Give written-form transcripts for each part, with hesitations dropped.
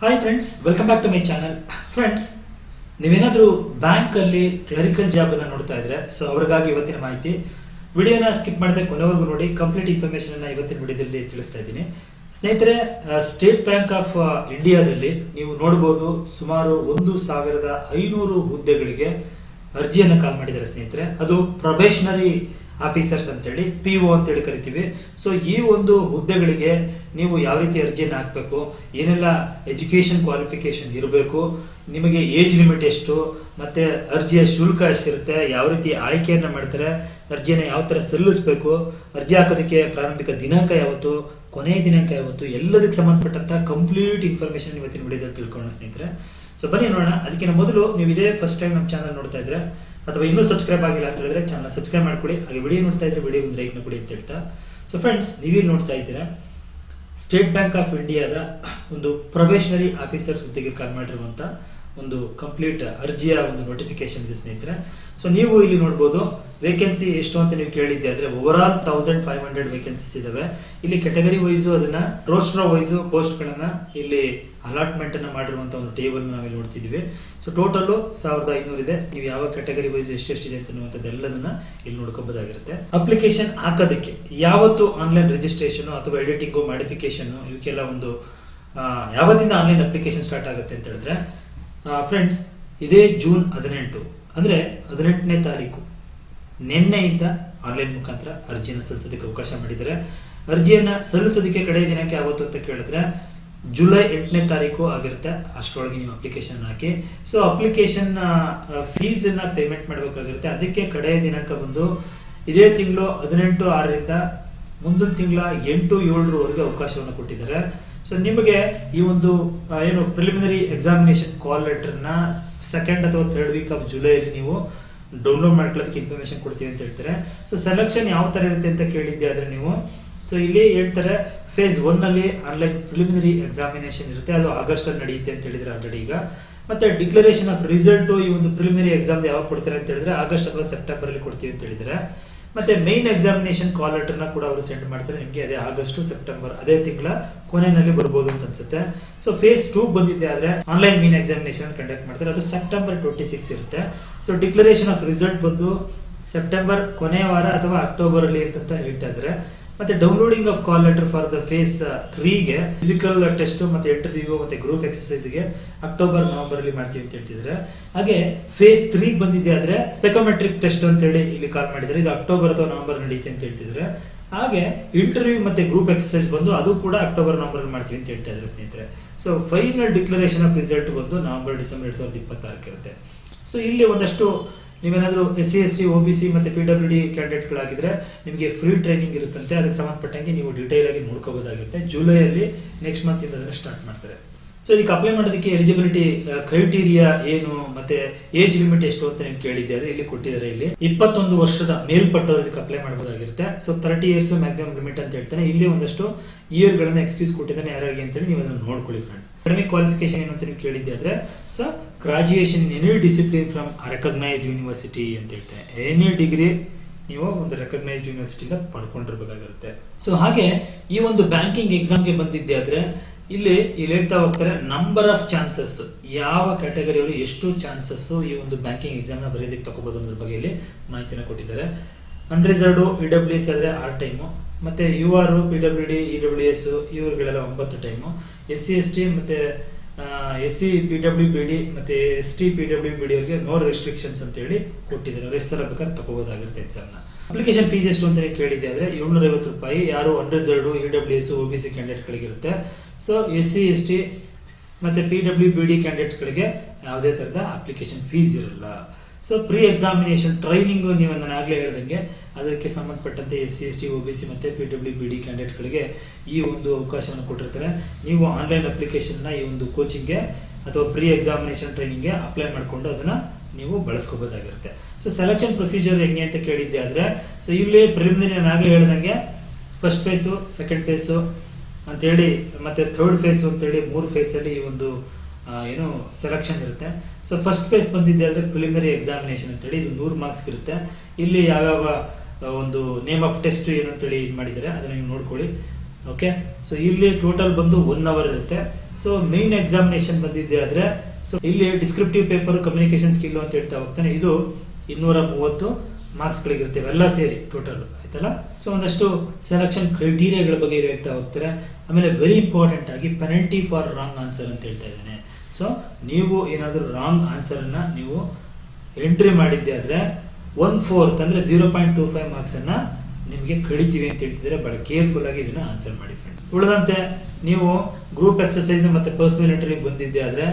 Hi friends, welcome back to my channel. Friends, ನೀವೇನಾದರೂ ಬ್ಯಾಂಕಲ್ಲಿ clerical job ಅನ್ನು ನೋಡ್ತಾ ಇದ್ರೆ ಅವ್ರಿಗಾಗಿ ಇವತ್ತಿನ ಮಾಹಿತಿ. ವಿಡಿಯೋನ ಸ್ಕಿಪ್ ಮಾಡದೆ ಕೊನೆವರೆಗೂ ನೋಡಿ. ಕಂಪ್ಲೀಟ್ ಇನ್ಫಾರ್ಮೇಶನ್ ಅನ್ನ ಇವತ್ತಿನ ವಿಡಿಯೋದಲ್ಲಿ ತಿಳಿಸ್ತಾ ಇದ್ದೀನಿ. ಸ್ನೇಹಿತರೆ, ಸ್ಟೇಟ್ ಬ್ಯಾಂಕ್ ಆಫ್ ಇಂಡಿಯಾದಲ್ಲಿ ನೀವು ನೋಡಬಹುದು ಸುಮಾರು 1500 ಹುದ್ದೆಗಳಿಗೆ ಅರ್ಜಿಯನ್ನು ಕಾಲ್ ಮಾಡಿದ್ದಾರೆ ಸ್ನೇಹಿತರೆ. ಅದು ಪ್ರೊಬೇಷನರಿ ಆಫೀಸರ್ಸ್ ಅಂತೇಳಿ PO ಅಂತೇಳಿ ಕರಿತೀವಿ. ಸೊ ಈ ಒಂದು ಹುದ್ದೆಗಳಿಗೆ ನೀವು ಯಾವ ರೀತಿ ಅರ್ಜಿಯನ್ನು ಹಾಕಬೇಕು, ಏನೆಲ್ಲ ಎಜುಕೇಶನ್ ಕ್ವಾಲಿಫಿಕೇಶನ್ ಇರಬೇಕು, ನಿಮಗೆ ಏಜ್ ಲಿಮಿಟ್ ಎಷ್ಟು, ಮತ್ತೆ ಅರ್ಜಿಯ ಶುಲ್ಕ ಎಷ್ಟಿರುತ್ತೆ, ಯಾವ ರೀತಿ ಆಯ್ಕೆಯನ್ನ ಮಾಡ್ತಾರೆ, ಅರ್ಜಿಯನ್ನು ಯಾವ ತರ ಸಲ್ಲಿಸಬೇಕು, ಅರ್ಜಿ ಹಾಕೋದಕ್ಕೆ ಪ್ರಾರಂಭಿಕ ದಿನಾಂಕ ಯಾವತ್ತು, ಕೊನೆಯ ದಿನಾಂಕ ಯಾವತ್ತು, ಎಲ್ಲದಕ್ಕೆ ಸಂಬಂಧಪಟ್ಟಂತ ಕಂಪ್ಲೀಟ್ ಇನ್ಫಾರ್ಮೇಶನ್ ಇವತ್ತಿನ ವಿಡಿಯೋದಲ್ಲಿ ತಿಳ್ಕೊಳ್ಳೋಣ ಸ್ನೇಹಿತರೆ. ಸೊ ಬನ್ನಿ ನೋಡೋಣ. ಅದಕ್ಕಿಂತ ಮೊದಲು ನೀವು ಇದೇ ಫಸ್ಟ್ ಟೈಮ್ ನಮ್ಮ ಚಾನಲ್ ನೋಡ್ತಾ ಇದ್ರೆ ಅಥವಾ ಇನ್ನೂ ಸಬ್ಸ್ಕ್ರೈಬ್ ಆಗಿಲ್ಲ ಅಂತ ಹೇಳಿದ್ರೆ ಚಾನಲ್ ಸಬ್ಸ್ಕ್ರೈಬ್ ಮಾಡ್ಕೊಳ್ಳಿ. ಹಾಗೆ ವಿಡಿಯೋ ನೋಡ್ತಾ ಇದ್ರೆ ವಿಡಿಯೋ ಒಂದು ಲೈಕ್ ಕೊಡಿ ಅಂತ ಹೇಳ್ತಾ. ಸೊ ಫ್ರೆಂಡ್ಸ್, ನೀವೇನು ನೋಡ್ತಾ ಇದ್ದೀರಾ, ಸ್ಟೇಟ್ ಬ್ಯಾಂಕ್ ಆಫ್ ಇಂಡಿಯಾದ ಒಂದು ಪ್ರೊಬೇಷನರಿ ಆಫೀಸರ್ಸ್ ಹುದ್ದೆಗೆ ಕಾಲ್ ಮಾಡಿರುವಂತ ಒಂದು ಕಂಪ್ಲೀಟ್ ಅರ್ಜಿಯ ಒಂದು ನೋಟಿಫಿಕೇಶನ್ ಇದೆ ಸ್ನೇಹಿತರೆ. ಸೊ ನೀವು ಇಲ್ಲಿ ನೋಡಬಹುದು ವೇಕೆನ್ಸಿ ಎಷ್ಟು ಅಂತ ನೀವು ಕೇಳಿದ್ದೆ ಆದ್ರೆ ಓವರ್ ಆಲ್ 1500 ವೇಕೆನ್ಸೀಸ್ ಇದಾವೆ. ಇಲ್ಲಿ ಕೆಟಗರಿ ವೈಸ್ ಅದನ್ನ ರೋಸ್ಟರ್ ವೈಸ್ ಪೋಸ್ಟ್ ಗಳನ್ನ ಇಲ್ಲಿ ಅಲಾಟ್ಮೆಂಟ್ ಅನ್ನ ಮಾಡಿರುವಂತ ಒಂದು ಟೇಬಲ್ ನಾವಿಲ್ಲಿ ನೋಡ್ತಿದೀವಿ. ಸೊ ಟೋಟಲ್ 1500 ಇದೆ. ನೀವು ಯಾವ ಕೆಟಗರಿ ವೈಸ್ ಎಷ್ಟೆಷ್ಟಿದೆ ಅನ್ನುವಂಥದ್ದೆಲ್ಲದನ್ನ ಇಲ್ಲಿ ನೋಡ್ಕೋಬಹುದಾಗಿರುತ್ತೆ. ಅಪ್ಲಿಕೇಶನ್ ಹಾಕೋದಕ್ಕೆ ಯಾವತ್ತು ಆನ್ಲೈನ್ ರಿಜಿಸ್ಟ್ರೇಷನ್ ಅಥವಾ ಎಡಿಟಿಂಗು ಮಾಡಿಫಿಕೇಶನ್ ಇವಕ್ಕೆಲ್ಲ ಒಂದು ಯಾವತ್ತಿಂದ ಆನ್ಲೈನ್ ಅಪ್ಲಿಕೇಶನ್ ಸ್ಟಾರ್ಟ್ ಆಗುತ್ತೆ ಅಂತ ಹೇಳಿದ್ರೆ ಫ್ರೆಂಡ್ಸ್, ಇದೇ ಜೂನ್ 18 ಅಂದ್ರೆ 18ನೇ ತಾರೀಕು ನಿನ್ನೆಯಿಂದ ಆನ್ಲೈನ್ ಮುಖಾಂತರ ಅರ್ಜಿಯನ್ನು ಸಲ್ಲಿಸೋದಕ್ಕೆ ಅವಕಾಶ ಮಾಡಿದ್ದಾರೆ. ಅರ್ಜಿಯನ್ನ ಸಲ್ಲಿಸೋದಕ್ಕೆ ಕಡೆಯ ದಿನಾಂಕ ಯಾವತ್ತು ಅಂತ ಕೇಳಿದ್ರೆ ಜುಲೈ 8ನೇ ತಾರೀಕು ಆಗಿರುತ್ತೆ. ಅಷ್ಟರೊಳಗೆ ನೀವು ಅಪ್ಲಿಕೇಶನ್ ಹಾಕಿ. ಸೊ ಅಪ್ಲಿಕೇಶನ್ ಫೀಸ್ ಅನ್ನ ಪೇಮೆಂಟ್ ಮಾಡಬೇಕಾಗಿರುತ್ತೆ. ಅದಕ್ಕೆ ಕಡೆಯ ದಿನಾಂಕ ಬಂದು ಇದೇ ತಿಂಗಳು 18/6ರಿಂದ ಮುಂದಿನ ತಿಂಗಳ 8/7 ಅವಕಾಶವನ್ನು ಕೊಟ್ಟಿದ್ದಾರೆ. ಸೊ ನಿಮಗೆ ಈ ಒಂದು ಏನು ಪ್ರಿಲಿಮಿನರಿ ಎಕ್ಸಾಮಿನೇಷನ್ ಕಾಲ್ ಲೆಟರ್ ನ 2nd ಅಥವಾ 3rd ವೀಕ್ ಆಫ್ ಜುಲೈಲಿ ನೀವು ಡೌನ್ಲೋಡ್ ಮಾಡ್ಕೊಳ್ಳೋದಕ್ಕೆ ಇನ್ಫಾರ್ಮೇಶನ್ ಕೊಡ್ತೀವಿ ಅಂತ ಹೇಳ್ತಾರೆ. ಸೊ ಸೆಲೆಕ್ಷನ್ ಯಾವ ತರ ಇರುತ್ತೆ ಅಂತ ಕೇಳಿದ್ದೆ ಆದ್ರೆ ನೀವು, ಸೊ ಇಲ್ಲಿ ಹೇಳ್ತಾರೆ ಫೇಸ್ 1 ನಲ್ಲಿ ಆನ್ಲೈನ್ ಪ್ರಿಲಿಮಿನರಿ ಎಕ್ಸಾಮಿನೇಷನ್ ಇರುತ್ತೆ. ಅದು ಆಗಸ್ಟ್ ಅಲ್ಲಿ ನಡೆಯುತ್ತೆ ಅಂತ ಹೇಳಿದ್ರೆ ಆಲ್ರೆಡಿ ಈಗ. ಮತ್ತೆ ಡಿಕ್ಲರೇಷನ್ ಆಫ್ ರಿಸಲ್ಟ್ ಈ ಒಂದು ಪ್ರಿಲಿಮಿನರಿ ಎಕ್ಸಾಮ್ ಯಾವಾಗ ಕೊಡ್ತಾರೆ ಅಂತ ಹೇಳಿದ್ರೆ ಆಗಸ್ಟ್ ಅಥವಾ ಸೆಪ್ಟೆಂಬರ್ ಅಲ್ಲಿ ಕೊಡ್ತೀವಿ ಅಂತ ಹೇಳಿದ್ರೆ. ಮತ್ತೆ ಮೈನ್ ಎಕ್ಸಾಮಿನೇಷನ್ ಕಾಲ್ ಲೆಟರ್ ನ ಕೂಡ ಅವರು ಸೆಂಡ್ ಮಾಡ್ತಾರೆ ನಿಮಗೆ. ಅದೇ ಆಗಸ್ಟ್ ಸೆಪ್ಟೆಂಬರ್ ಅದೇ ತಿಂಗಳ ಕೊನೆಯಲ್ಲಿ ಬರ್ಬೋದು ಅಂತ ಅನ್ಸುತ್ತೆ. ಸೊ ಫೇಸ್ 2 ಬಂದಿದೆ ಆದ್ರೆ ಆನ್ಲೈನ್ ಮೈನ್ ಎಕ್ಸಾಮಿನೇಷನ್ ಕಂಡಕ್ಟ್ ಮಾಡ್ತಾರೆ. ಅದು ಸೆಪ್ಟೆಂಬರ್ 26 ಇರುತ್ತೆ. ಸೊ ಡಿಕ್ಲರೇಷನ್ ಆಫ್ ರಿಸಲ್ಟ್ ಬಂದು ಸೆಪ್ಟೆಂಬರ್ ಕೊನೆಯ ವಾರ ಅಥವಾ ಅಕ್ಟೋಬರ್ ಅಲ್ಲಿ ಅಂತ ಹೇಳ್ತಾ ಇದ್ದಾರೆ. ಮತ್ತೆ downloading of call letter for the phase 3ಗೆ ಫಿಸಿಕಲ್ ಟೆಸ್ಟ್ ಮತ್ತೆ ಇಂಟರ್ವ್ಯೂ ಮತ್ತೆ ಗ್ರೂಪ್ ಎಕ್ಸರ್ಸೈಸ್ ಗೆ ಅಕ್ಟೋಬರ್ ನವೆಂಬರ್ ಅಲ್ಲಿ ಮಾಡ್ತೀವಿ ಅಂತ ಹೇಳ್ತಿದ್ರೆ. ಹಾಗೆ ಫೇಸ್ 3 ಬಂದಿದೆ ಆದ್ರೆ ಸೈಕೋಮೆಟ್ರಿಕ್ ಟೆಸ್ಟ್ ಅಂತ ಹೇಳಿ ಇಲ್ಲಿ ಕಾಲ್ ಮಾಡಿದ್ರೆ ಇದು ಅಕ್ಟೋಬರ್ ಅಥವಾ ನವೆಂಬರ್ ನಡೆಯುತ್ತೆ ಅಂತ ಹೇಳ್ತಿದ್ರೆ. ಹಾಗೆ ಇಂಟರ್ವ್ಯೂ ಮತ್ತೆ ಗ್ರೂಪ್ ಎಕ್ಸರ್ಸೈಸ್ ಬಂದು ಅದು ಕೂಡ ಅಕ್ಟೋಬರ್ ನವೆಂಬರ್ ಅಲ್ಲಿ ಮಾಡ್ತೀವಿ ಅಂತ ಹೇಳ್ತಾ ಇದ್ದಾರೆ ಸ್ನೇಹಿತರೆ. So final declaration of result ಬಂದು ನವೆಂಬರ್ ಡಿಸೆಂಬರ್ 2026 ಇರುತ್ತೆ. ಸೊ ಇಲ್ಲಿ ಒಂದಷ್ಟು ನೀವೇನಾದ್ರೂ SC ST OBC ಮತ್ತೆ PWD ಕ್ಯಾಂಡಿಡೇಟ್ ಗಳಾಗಿದ್ರೆ ನಿಮಗೆ ಫ್ರೀ ಟ್ರೈನಿಂಗ್ ಇರುತ್ತಂತೆ. ಅದಕ್ಕೆ ಸಂಬಂಧಪಟ್ಟಂಗೆ ನೀವು ಡೀಟೇಲ್ ಆಗಿ ನೋಡ್ಕೋಬಹುದಾಗುತ್ತೆ. ಜುಲೈ ಅಲ್ಲಿ ನೆಕ್ಸ್ಟ್ ಮಂತ್ ಇಂದ ಅದನ್ನ ಸ್ಟಾರ್ಟ್ ಮಾಡ್ತಾರೆ. ಸೊ ಇದಕ್ಕೆ ಅಪ್ಲೈ ಮಾಡೋದಕ್ಕೆ ಎಲಿಜಿಬಿಲಿಟಿ ಕ್ರೈಟೀರಿಯಾ ಏನು ಮತ್ತೆ ಏಜ್ ಲಿಮಿಟ್ ಎಷ್ಟು ಅಂತ ನೀವು ಕೇಳಿದ್ದೆ ಆದ್ರೆ ಇಲ್ಲಿ ಕೊಟ್ಟಿದ್ದಾರೆ. ಇಲ್ಲಿ 21 ವರ್ಷದ ಮೇಲ್ಪಟ್ಟವರು ಇದಕ್ಕೆ ಅಪ್ಲೈ ಮಾಡಬಹುದಾಗಿರುತ್ತೆ. ಸೊ 30 ಇಯರ್ಸ್ ಮ್ಯಾಕ್ಸಿಮಮ್ ಲಿಮಿಟ್ ಅಂತ ಹೇಳ್ತಾನೆ. ಇಲ್ಲಿ ಒಂದಷ್ಟು ಇಯರ್ ಗಳನ್ನ ಎಕ್ಸ್ಕ್ಯೂಸ್ ಕೊಟ್ಟಿದ್ದಾನೆ ಯಾರಿಗೆ ಅಂತ ಹೇಳಿ ನೀವು ಅದನ್ನು ನೋಡ್ಕೊಳ್ಳಿ ಫ್ರೆಂಡ್ಸ್. ಅಕಾಡೆಮಿಕ್ ಕ್ವಾಲಿಫಿಕೇಶನ್ ಏನು ಅಂತ ನೀವು ಕೇಳಿದ್ದೆ ಆದ್ರೆ so graduation in any discipline from recognised university ಅಂತ ಹೇಳ್ತಾರೆ. ಎನಿ ಡಿಗ್ರಿ ನೀವು ಒಂದು ರೆಕಗ್ನೈಸ್ಡ್ ಯೂನಿವರ್ಸಿಟಿಯಿಂದ ಪಡ್ಕೊಂಡಿರ್ಬೇಕಾಗಿರುತ್ತೆ. ಸೊ ಹಾಗೆ ಈ ಒಂದು ಬ್ಯಾಂಕಿಂಗ್ ಎಕ್ಸಾಮ್ಗೆ ಬಂದಿದ್ದೆ ಆದ್ರೆ ಇಲ್ಲಿ ಹೇಳ್ತಾ ಹೋಗ್ತಾರೆ ನಂಬರ್ ಆಫ್ ಚಾನ್ಸಸ್, ಯಾವ ಕ್ಯಾಟಗರಿಯವರು ಎಷ್ಟು ಚಾನ್ಸಸ್ ಈ ಒಂದು ಬ್ಯಾಂಕಿಂಗ್ ಎಕ್ಸಾಮ್ ನ ಬರೆಯೋದಕ್ಕೆ ತಗೋಬಹುದು ಅನ್ನೋದ್ರ ಬಗ್ಗೆ ಇಲ್ಲಿ ಮಾಹಿತಿನ ಕೊಟ್ಟಿದ್ದಾರೆ. ಅನ್ರಿಸರ್ವ್ಡ್ EWS ಆದ್ರೆ 6 ಟೈಮು, ಮತ್ತೆ UR PWD EWS ಇವ್ರುಗಳೆಲ್ಲ 9 time, SC ST ಮತ್ತೆ SC PWBD ಮತ್ತೆ ST PWBD ಅವರಿಗೆ ನೋ ರೆಸ್ಟ್ರಿಕ್ಷನ್ಸ್ ಅಂತ ಹೇಳಿ ಕೊಟ್ಟಿದ್ದಾರೆ. ಅವ್ರು ಎಷ್ಟು ಸಲ ಬೇಕಾದ್ರೆ ತಗೋಬಹುದಾಗಿರುತ್ತೆ ಎಕ್ಸಾಮ್ ನ. ಅಪ್ಲಿಕೇಶನ್ ಫೀಸ್ ಎಷ್ಟು ಅಂತ ಕೇಳಿದೆ ಆದ್ರೆ 750 ರೂಪಾಯಿ. ಯಾರು ಅನ್ರಿಸರ್ವ್ಡ್ EWS OBC ಕ್ಯಾಂಡಿಡೇಟ್ ಗಳಿಗೆ ಇರುತ್ತೆ. ಸೊ SC ST ಮತ್ತೆ PWBD ಕ್ಯಾಂಡಿಡೇಟ್ಸ್ ಗಳಿಗೆ ಯಾವುದೇ ತರದ ಅಪ್ಲಿಕೇಶನ್ ಫೀಸ್ ಇರಲ್ಲ. ಸೊ ಪ್ರೀ ಎಕ್ಸಾಮಿನೇಷನ್ ಟ್ರೈನಿಂಗ್ ನೀವು ನಾನು ಆಗ್ಲೇ ಹೇಳ್ದಂಗೆ ಅದಕ್ಕೆ ಸಂಬಂಧಪಟ್ಟಂತೆ SC ST OBC ಮತ್ತೆ PWBD ಕ್ಯಾಂಡಿಡೇಟ್ ಗಳಿಗೆ ಈ ಒಂದು ಅವಕಾಶವನ್ನು ಕೊಟ್ಟಿರ್ತಾರೆ. ನೀವು ಆನ್ಲೈನ್ ಅಪ್ಲಿಕೇಶನ್ ನ ಈ ಒಂದು ಕೋಚಿಂಗ್ ಗೆ ಅಥವಾ ಪ್ರೀ ಎಕ್ಸಾಮಿನೇಷನ್ ಟ್ರೈನಿಂಗ್ ಗೆ ಅಪ್ಲೈ ಮಾಡಿಕೊಂಡು ಅದನ್ನ ನೀವು ಬಳಸ್ಕೋಬಹುದಾಗಿರುತ್ತೆ. ಸೊ ಸೆಲೆಕ್ಷನ್ ಪ್ರೊಸೀಜರ್ ಹೆಂಗೆ ಅಂತ ಕೇಳಿದ್ದೆ ಆದ್ರೆ ಸೊ ಇಲ್ಲಿ ಪ್ರಿಲಿಮಿನರಿ ನಾನು ಆಗ್ಲೇ ಹೇಳ್ದಂಗೆ ಫಸ್ಟ್ ಫೇಸು, ಸೆಕೆಂಡ್ ಫೇಸು ಅಂತ ಹೇಳಿ ಮತ್ತೆ 3rd ಫೇಸ್ ಅಂತ ಹೇಳಿ 3 ಫೇಸ್ ಅಲ್ಲಿ ಈ ಒಂದು ಏನು ಸೆಲೆಕ್ಷನ್ ಇರುತ್ತೆ. ಸೊ ಫಸ್ಟ್ ಫೇಸ್ ಬಂದಿದ್ದೆ ಆದ್ರೆ ಪ್ರಿಲಿಮಿನರಿ ಎಕ್ಸಾಮಿನೇಷನ್ ಅಂತ ಹೇಳಿ ಇದು 100 ಮಾರ್ಕ್ಸ್ ಇರುತ್ತೆ. ಇಲ್ಲಿ ಯಾವ್ಯಾವ ಒಂದು ನೇಮ್ ಆಫ್ ಟೆಸ್ಟ್ ಏನು ಅಂತ ಹೇಳಿ ಇದು ಮಾಡಿದ್ದಾರೆ ಅದನ್ನ ನೀವು ನೋಡ್ಕೊಳ್ಳಿ. ಓಕೆ, ಸೊ ಇಲ್ಲಿ ಟೋಟಲ್ ಬಂದು 1 ಅವರ್ ಇರುತ್ತೆ. ಸೊ ಮೇನ್ ಎಕ್ಸಾಮಿನೇಷನ್ ಬಂದಿದ್ದೆ ಆದ್ರೆ ಸೊ ಇಲ್ಲಿ ಡಿಸ್ಕ್ರಿಪ್ಟಿವ್ ಪೇಪರ್, ಕಮ್ಯುನಿಕೇಶನ್ ಸ್ಕಿಲ್ ಅಂತ ಹೇಳ್ತಾ ಹೋಗ್ತಾನೆ. ಇದು 230 ಮಾರ್ಕ್ಸ್ ಗಳಿರುತ್ತೆ ಎಲ್ಲ ಸೇರಿ ಟೋಟಲ್, ಆಯ್ತಲ್ಲ. ಸೊ ಒಂದಷ್ಟು ಸೆಲೆಕ್ಷನ್ ಕ್ರೈಟೀರಿಯಾಗಳ ಬಗ್ಗೆ ಹೇಳ್ತಾ ಹೋಗ್ತಾರೆ. ಆಮೇಲೆ ವೆರಿ ಇಂಪಾರ್ಟೆಂಟ್ ಆಗಿ ಪೆನಲ್ಟಿ ಫಾರ್ ರಾಂಗ್ ಆನ್ಸರ್ ಅಂತ ಹೇಳ್ತಾ ಇದ್ದಾನೆ. ಸೊ ನೀವು ಏನಾದರೂ ರಾಂಗ್ ಆನ್ಸರ್ ಅನ್ನ ನೀವು ಎಂಟ್ರಿ ಮಾಡಿದ್ದೆ ಆದ್ರೆ 1/4 ಅಂದ್ರೆ 0.25 ಮಾರ್ಕ್ಸ್ ಅನ್ನ ನಿಮಗೆ ಕಡಿತೀವಿ ಅಂತ ಹೇಳ್ತಿದ್ರೆ ಬಹಳ ಕೇರ್ಫುಲ್ ಆಗಿ ಇದನ್ನ ಆನ್ಸರ್ ಮಾಡಿ ಫ್ರೆಂಡ್. ಉಳಿದಂತೆ ನೀವು ಗ್ರೂಪ್ ಎಕ್ಸರ್ಸೈಸ್ ಮತ್ತೆ ಪರ್ಸನಲ್ ಇಂಟರ್ವ್ಯೂ ಬಂದಿದ್ದೆ ಆದ್ರೆ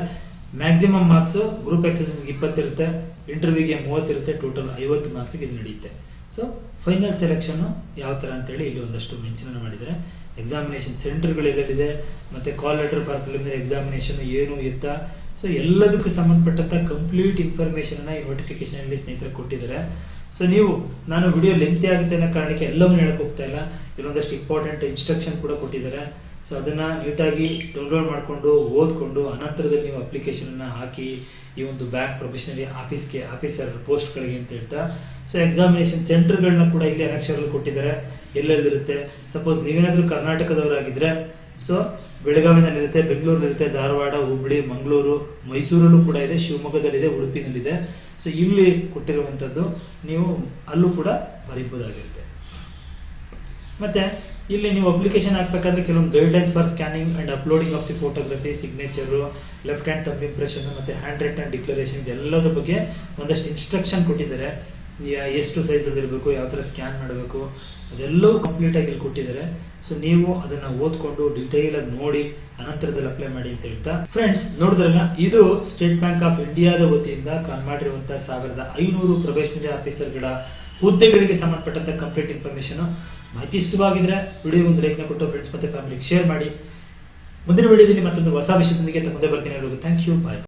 ಮ್ಯಾಕ್ಸಿಮಮ್ ಮಾರ್ಕ್ಸ್ ಗ್ರೂಪ್ ಎಕ್ಸರ್ಸೈಸ್ 20 ಇರುತ್ತೆ, ಇಂಟರ್ವ್ಯೂಗೆ 30 ಇರುತ್ತೆ, ಟೋಟಲ್ 50 ಮಾರ್ಕ್ಸ್ ಇದು ನಡೆಯುತ್ತೆ. ಸೊ ಫೈನಲ್ ಸೆಲೆಕ್ಷನ್ ಯಾವ ತರ ಅಂತ ಹೇಳಿ ಇಲ್ಲಿ ಒಂದಷ್ಟು ಮೆನ್ಷನ್ ಮಾಡಿದ್ದಾರೆ. ಎಕ್ಸಾಮಿನೇಷನ್ ಸೆಂಟರ್ಗಳು ಎಲ್ಲೆಲ್ಲಿದೆ, ಮತ್ತೆ ಕಾಲ್ ಲೆಟರ್ ಫಾರ್ ಪ್ರಿಲಿಮಿನರಿ ಎಕ್ಸಾಮಿನೇಷನ್ ಏನು ಎತ್ತ, ಸೊ ಎಲ್ಲದಕ್ಕೂ ಸಂಬಂಧಪಟ್ಟಂತ ಕಂಪ್ಲೀಟ್ ಇನ್ಫಾರ್ಮೇಶನ್ ಅನ್ನ ಈ ನೋಟಿಫಿಕೇಶನ್ ಅಲ್ಲಿ ಸ್ನೇಹಿತರೆ ಕೊಟ್ಟಿದ್ದಾರೆ. ಸೊ ನೀವು ನಾನು ವಿಡಿಯೋ ಲೆಂತಿ ಆಗುತ್ತೆ ಅನ್ನೋ ಕಾರಣಕ್ಕೆ ಎಲ್ಲವನ್ನೂ ಹೇಳಕ್ ಹೋಗ್ತಾ ಇಲ್ಲ, ಇಲ್ಲೊಂದಷ್ಟು ಇಂಪಾರ್ಟೆಂಟ್ ಇನ್ಸ್ಟ್ರಕ್ಷನ್ ಕೂಡ ಕೊಟ್ಟಿದ್ದಾರೆ. ಸೊ ಅದನ್ನ ನೀಟಾಗಿ ಡೌನ್ಲೋಡ್ ಮಾಡಿಕೊಂಡು ಓದ್ಕೊಂಡು ಅನಂತರದಲ್ಲಿ ನೀವು ಅಪ್ಲಿಕೇಶನ್ ಅನ್ನ ಹಾಕಿ ಈ ಒಂದು ಬ್ಯಾಂಕ್ ಪ್ರೊಫೆಷನರಿ ಆಫೀಸರ್ ಪೋಸ್ಟ್ಗಳಿಗೆ ಅಂತ ಹೇಳ್ತಾ. ಸೊ ಎಕ್ಸಾಮಿನೇಷನ್ ಸೆಂಟರ್ಗಳನ್ನ ಕೂಡ ಇಲ್ಲಿ ಅನಕ್ಷರಲ್ಲಿ ಕೊಟ್ಟಿದ್ದಾರೆ, ಎಲ್ಲೆಲ್ಲಿರುತ್ತೆ. ಸಪೋಸ್ ನೀವೇನಾದ್ರೂ ಕರ್ನಾಟಕದವರಾಗಿದ್ರೆ ಸೊ ಬೆಳಗಾವಿನಲ್ಲಿರುತ್ತೆ, ಬೆಂಗಳೂರಿನಲ್ಲಿರುತ್ತೆ, ಧಾರವಾಡ, ಹುಬ್ಬಳ್ಳಿ, ಮಂಗಳೂರು, ಮೈಸೂರಲ್ಲೂ ಕೂಡ ಇದೆ, ಶಿವಮೊಗ್ಗದಲ್ಲಿದೆ, ಉಡುಪಿನಲ್ಲಿದೆ. ಸೊ ಇಲ್ಲಿ ಕೊಟ್ಟಿರುವಂತದ್ದು ನೀವು ಅಲ್ಲೂ ಕೂಡ ಬರೀಬಹುದಾಗಿರುತ್ತೆ. ಮತ್ತೆ ಇಲ್ಲಿ ನೀವು ಅಪ್ಲಿಕೇಶನ್ ಹಾಕ್ಬೇಕಾದ್ರೆ ಕೆಲವೊಂದು guidelines for scanning and uploading of the photography, signature, left hand thumb impression ಮತ್ತೆ ಹ್ಯಾಂಡ್ ರೈಟನ್ ಡಿಕ್ಲರೇಷನ್ ಇದೆಲ್ಲದ್ರ ಬಗ್ಗೆ ಒಂದಷ್ಟು ಇನ್ಸ್ಟ್ರಕ್ಷನ್ ಕೊಟ್ಟಿದ್ದಾರೆ. ಎಷ್ಟು ಸೈಜ್ ಅಲ್ಲಿ ಇರಬೇಕು, ಯಾವ ತರ ಸ್ಕ್ಯಾನ್ ಮಾಡಬೇಕು, ಅದೆಲ್ಲವೂ ಕಂಪ್ಲೀಟ್ ಆಗಿ ಇಲ್ಲಿ ಕೊಟ್ಟಿದ್ದಾರೆ. ಸೊ ನೀವು ಅದನ್ನ ಓದ್ಕೊಂಡು ಡೀಟೇಲ್ ಆಗಿ ನೋಡಿ ಅನಂತರದಲ್ಲಿ ಅಪ್ಲೈ ಮಾಡಿ ಅಂತ ಹೇಳ್ತಾ ಫ್ರೆಂಡ್ಸ್, ನೋಡಿದ್ರಲ್ಲ ಇದು ಸ್ಟೇಟ್ ಬ್ಯಾಂಕ್ ಆಫ್ ಇಂಡಿಯಾದ ವತಿಯಿಂದ ಮಾಡಿರುವಂತಹ 1500 ಪ್ರೊಬೇಷನರಿ ಆಫೀಸರ್ಗಳ ಹುದ್ದೆಗಳಿಗೆ ಸಂಬಂಧಪಟ್ಟಂತ ಕಂಪ್ಲೀಟ್ ಇನ್ಫಾರ್ಮೇಶನ್. ಮಾಹಿತಿ ಇಷ್ಟವಾಗಿದ್ರೆ ವಿಡಿಯೋ ಒಂದು ಲೈಕ್ ಕೊಟ್ಟು ಫ್ರೆಂಡ್ಸ್ ಮತ್ತೆ ಫ್ಯಾಮಿಲಿಗೆ ಶೇರ್ ಮಾಡಿ. ಮುಂದಿನ ವಿಡಿಯೋದಲ್ಲಿ ಮತ್ತೊಂದು ಹೊಸ ವಿಷಯದೊಂದಿಗೆ ಮುಂದೆ ಬರ್ತೀನಿ. Thank you, bye.